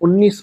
19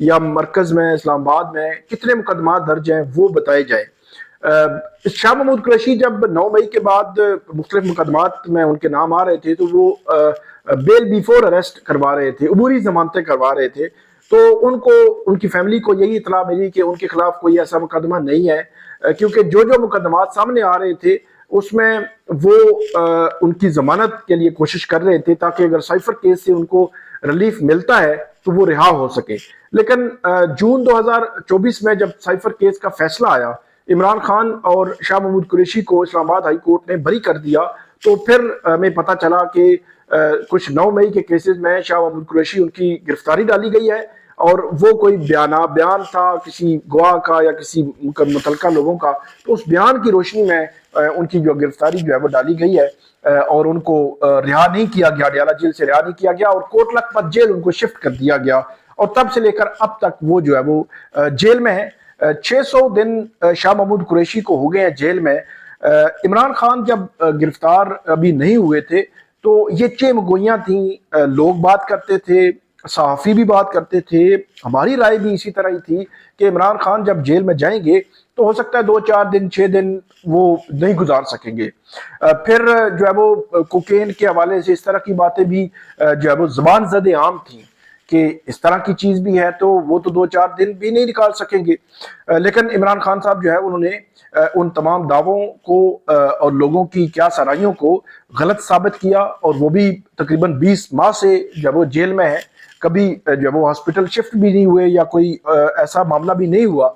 یا مرکز میں اسلام آباد میں کتنے مقدمات درج ہیں وہ بتائے جائیں۔ شاہ محمود قریشی جب 9 مئی کے بعد مختلف مقدمات میں ان کے نام آ رہے تھے تو وہ بیل بیفور اریسٹ کروا رہے تھے، عبوری ضمانتیں کروا رہے تھے، تو ان کی فیملی کو یہی اطلاع ملی کہ ان کے خلاف کوئی ایسا مقدمہ نہیں ہے، کیونکہ جو مقدمات سامنے آ رہے تھے اس میں وہ ان کی ضمانت کے لیے کوشش کر رہے تھے تاکہ اگر سائفر کیس سے ان کو ریلیف ملتا ہے تو وہ رہا ہو سکے۔ لیکن جون 2024 میں جب سائفر کیس کا فیصلہ آیا، عمران خان اور شاہ محمود قریشی کو اسلام آباد ہائی کورٹ نے بری کر دیا، تو پھر ہمیں پتہ چلا کہ کچھ 9 مئی کے کیسز میں شاہ محمود قریشی ان کی گرفتاری ڈالی گئی ہے، اور وہ کوئی بیان تھا کسی گواہ کا یا کسی متعلقہ لوگوں کا، تو اس بیان کی روشنی میں ان کی جو گرفتاری جو ہے وہ ڈالی گئی ہے، اور ان کو رہا نہیں کیا گیا، ڈیالہ جیل سے رہا نہیں کیا گیا، اور کوٹ لکھپت جیل ان کو شفٹ کر دیا گیا، اور تب سے لے کر اب تک وہ جو ہے وہ جیل میں ہے۔ 600 دن شاہ محمود قریشی کو ہو گئے ہیں جیل میں۔ عمران خان جب گرفتار ابھی نہیں ہوئے تھے تو یہ چمگوئیاں تھیں، لوگ بات کرتے تھے، صحافی بھی بات کرتے تھے، ہماری رائے بھی اسی طرح ہی تھی کہ عمران خان جب جیل میں جائیں گے تو ہو سکتا ہے 2-4 دن 6 دن وہ نہیں گزار سکیں گے۔ پھر جو ہے وہ کوکین کے حوالے سے اس طرح کی باتیں بھی جو ہے وہ زبان زد عام تھیں کہ اس طرح کی چیز بھی ہے تو وہ تو 2-4 دن بھی نہیں نکال سکیں گے۔ لیکن عمران خان صاحب جو ہے انہوں نے ان تمام دعووں کو اور لوگوں کی کیا سرائیوں کو غلط ثابت کیا، اور وہ بھی تقریباً 20 ماہ سے جب وہ جیل میں ہے، کبھی جب وہ ہاسپٹل شفٹ بھی نہیں ہوئے یا کوئی ایسا معاملہ بھی نہیں ہوا،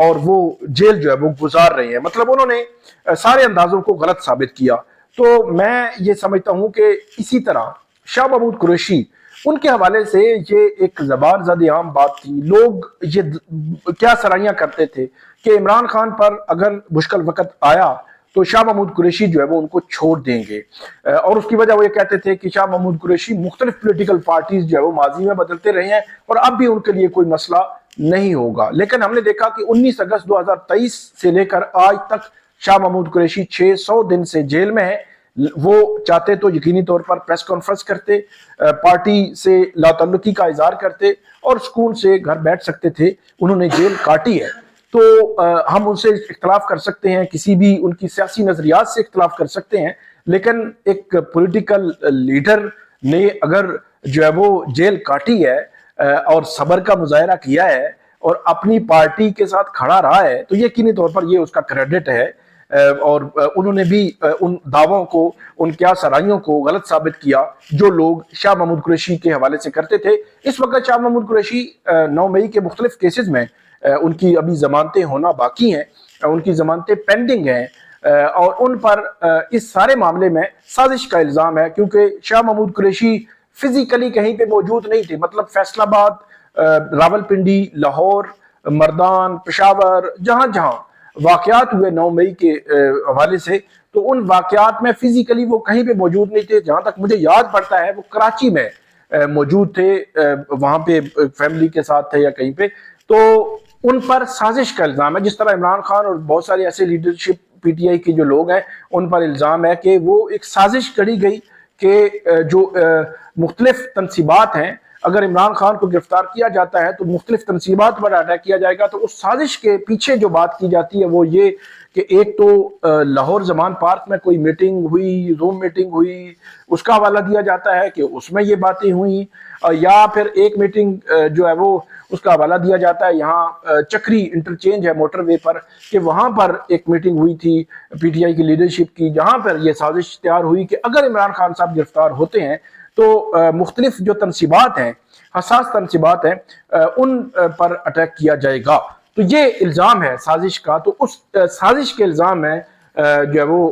اور وہ جیل جو ہے وہ گزار رہے ہیں، مطلب انہوں نے سارے اندازوں کو غلط ثابت کیا۔ تو میں یہ سمجھتا ہوں کہ اسی طرح شاہ محمود قریشی ان کے حوالے سے یہ ایک زبان زد عام بات تھی، لوگ یہ کیا سرائیاں کرتے تھے کہ عمران خان پر اگر مشکل وقت آیا تو شاہ محمود قریشی جو ہے وہ ان کو چھوڑ دیں گے، اور اس کی وجہ وہ یہ کہتے تھے کہ شاہ محمود قریشی مختلف پولیٹیکل پارٹیز جو ہے وہ ماضی میں بدلتے رہے ہیں اور اب بھی ان کے لیے کوئی مسئلہ نہیں ہوگا۔ لیکن ہم نے دیکھا کہ 19 اگست 2023 سے لے کر آج تک شاہ محمود قریشی 600 دن سے جیل میں ہے۔ وہ چاہتے تو یقینی طور پر پریس کانفرنس کرتے، پارٹی سے لا تعلقی کا اظہار کرتے اور سکون سے گھر بیٹھ سکتے تھے، انہوں نے جیل کاٹی ہے۔ تو ہم ان سے اختلاف کر سکتے ہیں، کسی بھی ان کی سیاسی نظریات سے اختلاف کر سکتے ہیں، لیکن ایک پولیٹیکل لیڈر نے اگر جو ہے وہ جیل کاٹی ہے اور صبر کا مظاہرہ کیا ہے اور اپنی پارٹی کے ساتھ کھڑا رہا ہے تو یقینی طور پر یہ اس کا کریڈٹ ہے، اور انہوں نے بھی ان دعووں کو، ان کیا سرائیوں کو غلط ثابت کیا جو لوگ شاہ محمود قریشی کے حوالے سے کرتے تھے۔ اس وقت شاہ محمود قریشی 9 مئی کے مختلف کیسز میں ان کی ابھی ضمانتیں ہونا باقی ہیں، ان کی ضمانتیں پینڈنگ ہیں، اور ان پر اس سارے معاملے میں سازش کا الزام ہے، کیونکہ شاہ محمود قریشی فزیکلی کہیں پہ موجود نہیں تھے، مطلب فیصل آباد، راولپنڈی، لاہور، مردان، پشاور، جہاں جہاں واقعات ہوئے 9 مئی کے حوالے سے، تو ان واقعات میں فزیکلی وہ کہیں پہ موجود نہیں تھے۔ جہاں تک مجھے یاد پڑتا ہے وہ کراچی میں موجود تھے، وہاں پہ فیملی کے ساتھ تھے یا کہیں پہ، تو ان پر سازش کا الزام ہے۔ جس طرح عمران خان اور بہت سارے ایسے لیڈرشپ پی ٹی آئی کے جو لوگ ہیں ان پر الزام ہے کہ وہ ایک سازش کری گئی کہ جو مختلف تنصیبات ہیں، اگر عمران خان کو گرفتار کیا جاتا ہے تو مختلف تنصیبات پر اٹیک کیا جائے گا۔ تو اس سازش کے پیچھے جو بات کی جاتی ہے وہ یہ کہ ایک تو لاہور زمان پارک میں کوئی میٹنگ ہوئی، زوم میٹنگ ہوئی، اس کا حوالہ دیا جاتا ہے کہ اس میں یہ باتیں ہوئیں، یا پھر ایک میٹنگ جو ہے وہ اس کا حوالہ دیا جاتا ہے یہاں چکری انٹرچینج ہے موٹر وے پر، کہ وہاں پر ایک میٹنگ ہوئی تھی پی ٹی آئی کی لیڈرشپ کی، جہاں پر یہ سازش تیار ہوئی کہ اگر عمران خان صاحب گرفتار ہوتے ہیں تو مختلف جو تنصیبات ہیں، حساس تنصیبات ہیں، ان پر اٹیک کیا جائے گا۔ تو یہ الزام ہے سازش کا۔ تو اس سازش کے الزام میں جو ہے وہ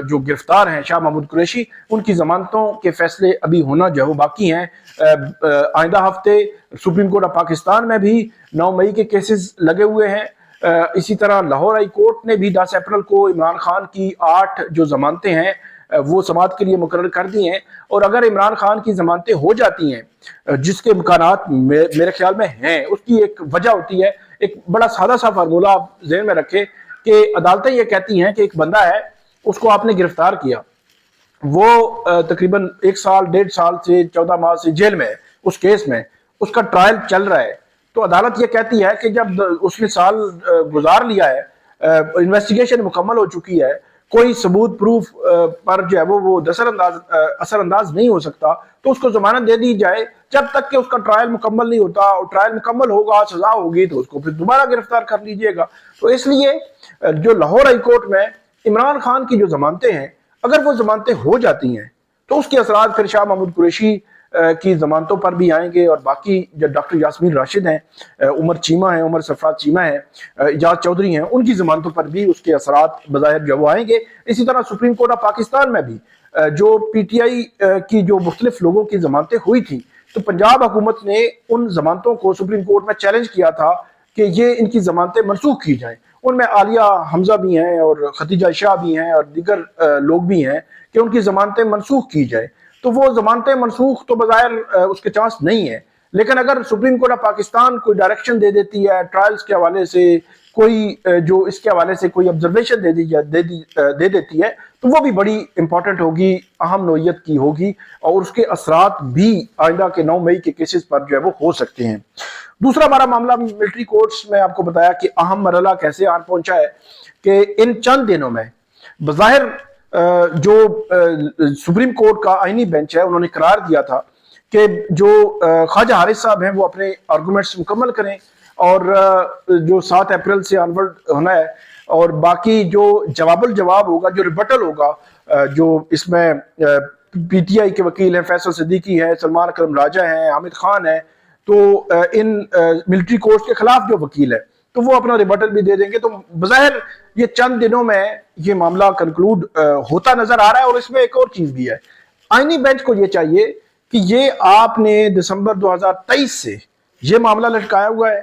جو گرفتار ہیں شاہ محمود قریشی، ان کی ضمانتوں کے فیصلے ابھی ہونا جو ہے وہ باقی ہیں۔ آئندہ ہفتے سپریم کورٹ آف پاکستان میں بھی 9 مئی کے کیسز لگے ہوئے ہیں۔ اسی طرح لاہور ہائی کورٹ نے بھی 10 اپریل کو عمران خان کی 8 جو ضمانتیں ہیں وہ سماعت کے لیے مقرر کر دی ہیں، اور اگر عمران خان کی ضمانتیں ہو جاتی ہیں، جس کے امکانات میرے خیال میں ہیں، اس کی ایک وجہ ہوتی ہے، ایک بڑا سادہ سا فارمولہ آپ ذہن میں رکھیں کہ عدالتیں یہ کہتی ہیں کہ ایک بندہ ہے، اس کو آپ نے گرفتار کیا، وہ تقریباً 1 سال 1.5 سال سے 14 ماہ سے جیل میں ہے اس کیس میں، اس کا ٹرائل چل رہا ہے، تو عدالت یہ کہتی ہے کہ جب اس نے سال گزار لیا ہے، انویسٹیگیشن مکمل ہو چکی ہے، کوئی ثبوت پروف پر جو ہے وہ اثر انداز نہیں ہو سکتا، تو اس کو ضمانت دے دی جائے جب تک کہ اس کا ٹرائل مکمل نہیں ہوتا، اور ٹرائل مکمل ہوگا، سزا ہوگی، تو اس کو پھر دوبارہ گرفتار کر لیجئے گا۔ تو اس لیے جو لاہور ہائی کورٹ میں عمران خان کی جو ضمانتیں ہیں، اگر وہ ضمانتیں ہو جاتی ہیں تو اس کے اثرات پھر شاہ محمود قریشی کی ضمانتوں پر بھی آئیں گے، اور باقی جو ڈاکٹر یاسمین راشد ہیں، عمر چیمہ ہیں، عمر سرفراز چیمہ ہیں، اعجاز چودھری ہیں، ان کی ضمانتوں پر بھی اس کے اثرات بظاہر جو وہ آئیں گے۔ اسی طرح سپریم کورٹ آف پاکستان میں بھی جو پی ٹی آئی کی جو مختلف لوگوں کی ضمانتیں ہوئی تھیں، تو پنجاب حکومت نے ان ضمانتوں کو سپریم کورٹ میں چیلنج کیا تھا کہ یہ ان کی ضمانتیں منسوخ کی جائیں۔ ان میں عالیہ حمزہ بھی ہیں اور ختیجہ شاہ بھی ہیں اور دیگر لوگ بھی ہیں کہ ان کی ضمانتیں منسوخ کی جائیں۔ تو وہ ضمانتیں منسوخ تو بظاہر اس کے چانس نہیں ہے، لیکن اگر سپریم کورٹ آف پاکستان کوئی ڈائریکشن دے دیتی ہے ٹرائلز کے حوالے سے، کوئی جو اس کے حوالے سے کوئی آبزرویشن دے دیتی ہے، تو وہ بھی بڑی امپورٹنٹ ہوگی، اہم نوعیت کی ہوگی، اور اس کے اثرات بھی آئندہ کے 9 مئی کے کیسز پر جو ہے وہ ہو سکتے ہیں۔ دوسرا ہمارا معاملہ ملٹری کورٹس میں آپ کو بتایا کہ اہم مرحلہ کیسے آن پہنچا ہے کہ ان چند دنوں میں بظاہر جو سپریم کورٹ کا آئینی بینچ ہے، انہوں نے قرار دیا تھا کہ جو خواجہ حارث صاحب ہیں وہ اپنے آرگومنٹس مکمل کریں، اور جو 7 اپریل سے آنورڈ ہونا ہے، اور باقی جو جواب الجواب ہوگا، جو ریبٹل ہوگا، جو اس میں پی ٹی آئی کے وکیل ہیں، فیصل صدیقی ہے، سلمان اکرم راجہ ہیں، حامد خان ہے، تو ان ملٹری کورٹس کے خلاف جو وکیل ہے تو وہ اپنا ریبٹل بھی دے دیں گے۔ تو بظاہر یہ چند دنوں میں یہ معاملہ کنکلوڈ ہوتا نظر آ رہا ہے۔ اور اس میں ایک اور چیز بھی ہے، آئینی بینچ کو یہ چاہیے کہ یہ آپ نے دسمبر 2023 سے یہ معاملہ لٹکایا ہوا ہے،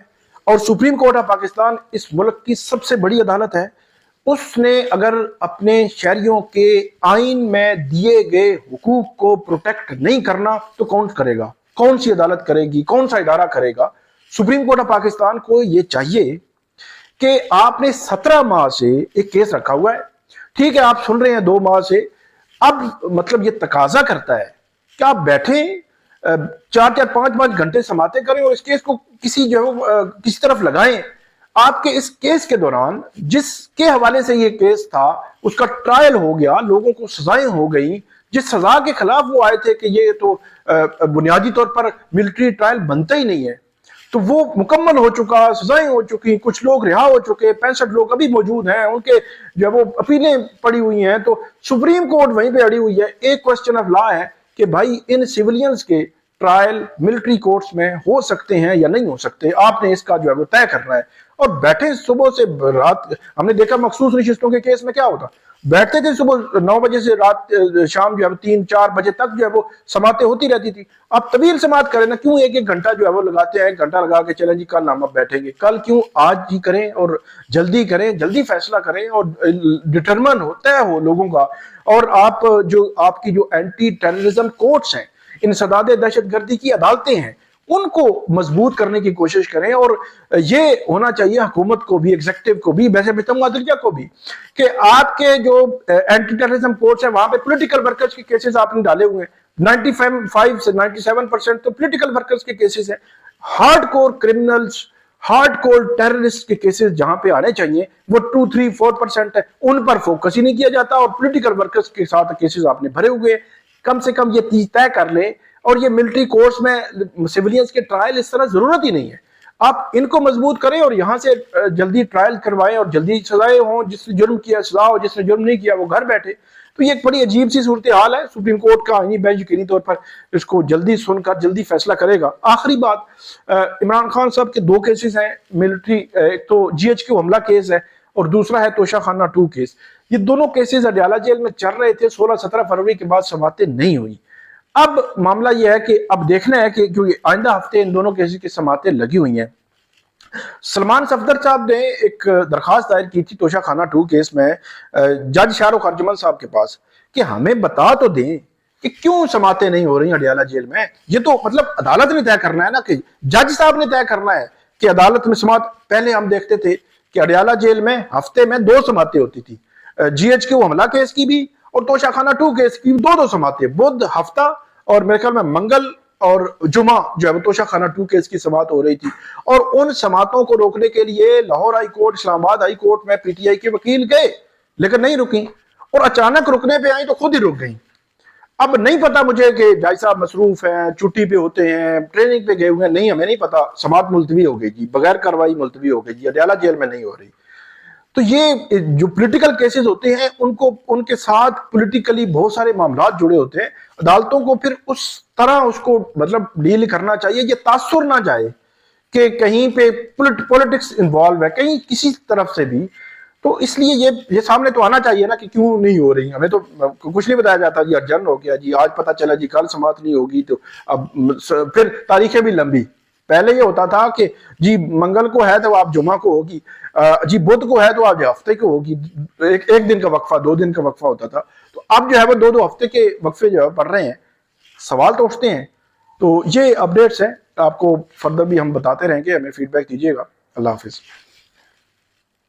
اور سپریم کورٹ آف پاکستان اس ملک کی سب سے بڑی عدالت ہے، اس نے اگر اپنے شہریوں کے آئین میں دیے گئے حقوق کو پروٹیکٹ نہیں کرنا تو کون کرے گا؟ کون سی عدالت کرے گی؟ کون سا ادارہ کرے گا؟ سپریم کورٹ آف پاکستان کو یہ چاہیے کہ آپ نے 17 ماہ سے ایک کیس رکھا ہوا ہے، ٹھیک ہے آپ سن رہے ہیں 2 ماہ سے، اب مطلب یہ تقاضا کرتا ہے کہ آپ بیٹھیں 4-5 گھنٹے سماعتیں کریں اور اس کیس کو کسی طرف لگائیں۔ آپ کے اس کیس کے دوران جس کے حوالے سے یہ کیس تھا اس کا ٹرائل ہو گیا، لوگوں کو سزائیں ہو گئیں، جس سزا کے خلاف وہ آئے تھے کہ یہ تو بنیادی طور پر ملٹری ٹرائل بنتا ہی نہیں ہے، تو وہ مکمل ہو چکا، سزائیں ہو چکی، کچھ لوگ رہا ہو چکے، 65 لوگ ابھی موجود ہیں، ان کے جو وہ اپیلیں پڑی ہوئی ہیں، تو سپریم کورٹ وہیں پہ اڑی ہوئی ہے۔ ایک کوسچن آف لا ہے کہ بھائی ان سیولینز کے ٹرائل ملٹری کورٹس میں ہو سکتے ہیں یا نہیں ہو سکتے، آپ نے اس کا جو ہے وہ طے کرنا ہے۔ اور بیٹھے صبح سے رات، ہم نے دیکھا مخصوص نشستوں کے کیس میں کیا ہوتا، بیٹھتے تھے صبح 9 بجے سے رات شام جو ہے 3-4 بجے تک جو ہے وہ سماعتیں ہوتی رہتی تھی۔ اب طویل سماعت کریں نا، کیوں 1 گھنٹہ جو ہے وہ لگاتے ہیں، 1 گھنٹہ لگا کے چلیں جی کل ہم اب بیٹھیں گے، کل کیوں آج ہی کریں اور جلدی کریں، جلدی فیصلہ کریں اور ڈٹرمن ہو، طے ہو لوگوں کا۔ اور آپ کی جو اینٹی ٹیررزم کورٹس ہیں، انسداد دہشت گردی کی عدالتیں ہیں، ان کو مضبوط کرنے کی کوشش کریں۔ اور یہ ہونا چاہیے حکومت کو بھی، ایگزیکٹو کو بھی، ویسے بہتم عدلیہ کو بھی، کہ آپ کے جو اینٹی ٹیررزم کورٹس ہیں وہاں پہ پولیٹیکل ورکرز کے کیسز آپ نے ڈالے ہوئے ہیں، 95 سے 97% تو پولیٹیکل ورکرز کے کیسز ہیں۔ Hard core criminals, hard core terrorist کے کیسز جہاں پہ آنے چاہیے وہ 2-3-4% ہے، ان پر فوکس ہی نہیں کیا جاتا، اور پولیٹیکل ورکرز کے ساتھ کیسز آپ نے بھرے ہوئے ہیں۔ کم سے کم یہ چیز طے کر لیں، اور یہ ملٹری کورٹس میں سیولینز کے ٹرائل اس طرح ضرورت ہی نہیں ہے، آپ ان کو مضبوط کریں اور یہاں سے جلدی ٹرائل کروائیں اور جلدی سزائیں ہوں، جس نے جرم کیا سزا ہو، جس نے جرم نہیں کیا وہ گھر بیٹھے۔ تو یہ ایک بڑی عجیب سی صورتحال ہے۔ سپریم کورٹ کا آئینی بینچ یقینی طور پر اس کو جلدی سن کر جلدی فیصلہ کرے گا۔ آخری بات، عمران خان صاحب کے 2 کیسز ہیں ملٹری، ایک تو GHQ حملہ کیس ہے اور دوسرا ہے توشہ خانہ 2 کیس۔ یہ دونوں کیسز اڈیالہ جیل میں چل رہے تھے، 16-17 فروری کے بعد سماعتیں نہیں ہوئی۔ اب معاملہ یہ ہے کہ اب دیکھنا ہے کہ کیونکہ آئندہ ہفتے ان دونوں کیسز کی سماعتیں لگی ہوئی ہیں۔ سلمان صفدر صاحب نے ایک درخواست دائر کی تھی توشہ خانہ 2 کیس میں جج شاہ رخ ارجمن صاحب کے پاس کہ ہمیں بتا تو دیں کہ کیوں سماعتیں نہیں ہو رہی اڈیالہ جیل میں۔ یہ تو مطلب عدالت نے طے کرنا ہے نا، کہ جج صاحب نے طے کرنا ہے کہ عدالت میں سماعت۔ پہلے ہم دیکھتے تھے کہ اڈیالہ جیل میں ہفتے میں 2 سماعتیں ہوتی تھی، GHQ حملہ کیس کی بھی اور توشہ خانہ 2 کیس کی 2 سماعتیں، بدھ ہفتہ اور میرے خیال میں منگل اور جمعہ جو ہے وہ توشہ خانہ 2 کیس کی سماعت ہو رہی تھی، اور ان سماعتوں کو روکنے کے لیے لاہور ہائی کورٹ، اسلام آباد ہائی کورٹ میں پی ٹی آئی کے وکیل گئے لیکن نہیں رکیں، اور اچانک رکنے پہ آئیں تو خود ہی رک گئیں۔ اب نہیں پتا مجھے کہ جائی صاحب مصروف ہیں، چھٹی پہ ہوتے ہیں، ٹریننگ پہ گئے ہوئے ہیں، نہیں ہمیں نہیں پتا، سماعت ملتوی ہو گئی جی، بغیر کاروائی ملتوی ہو گئی جی، اڈیالہ جیل میں نہیں ہو رہی۔ تو یہ جو پولیٹیکل کیسز ہوتے ہیں ان کے ساتھ پولیٹیکلی بہت سارے معاملات جڑے ہوتے ہیں، عدالتوں کو پھر اس طرح اس کو مطلب ڈیل کرنا چاہیے، یہ تاثر نہ جائے کہ کہیں پہ پولیٹکس انوالو ہے کہیں کسی طرف سے بھی۔ تو اس لیے یہ سامنے تو آنا چاہیے نا کہ کیوں نہیں ہو رہی، ہمیں تو کچھ نہیں بتایا جاتا جی ارجن ہو گیا جی، آج پتہ چلا جی کل سماعت نہیں ہوگی، تو اب پھر تاریخیں بھی لمبی۔ پہلے یہ ہوتا تھا کہ جی منگل کو ہے تو آپ جمعہ کو ہوگی، جی بدھ کو ہے تو آپ ہفتے کو ہوگی، ایک دن کا وقفہ، 2 دن کا وقفہ ہوتا تھا۔ تو اب جو ہے وہ 2 ہفتے کے وقفے جو ہے پڑ رہے ہیں، سوال تو اٹھتے ہیں۔ تو یہ اپڈیٹس ہیں، آپ کو فردر بھی ہم بتاتے رہیں گے، ہمیں فیڈ بیک دیجیے گا۔ اللہ حافظ۔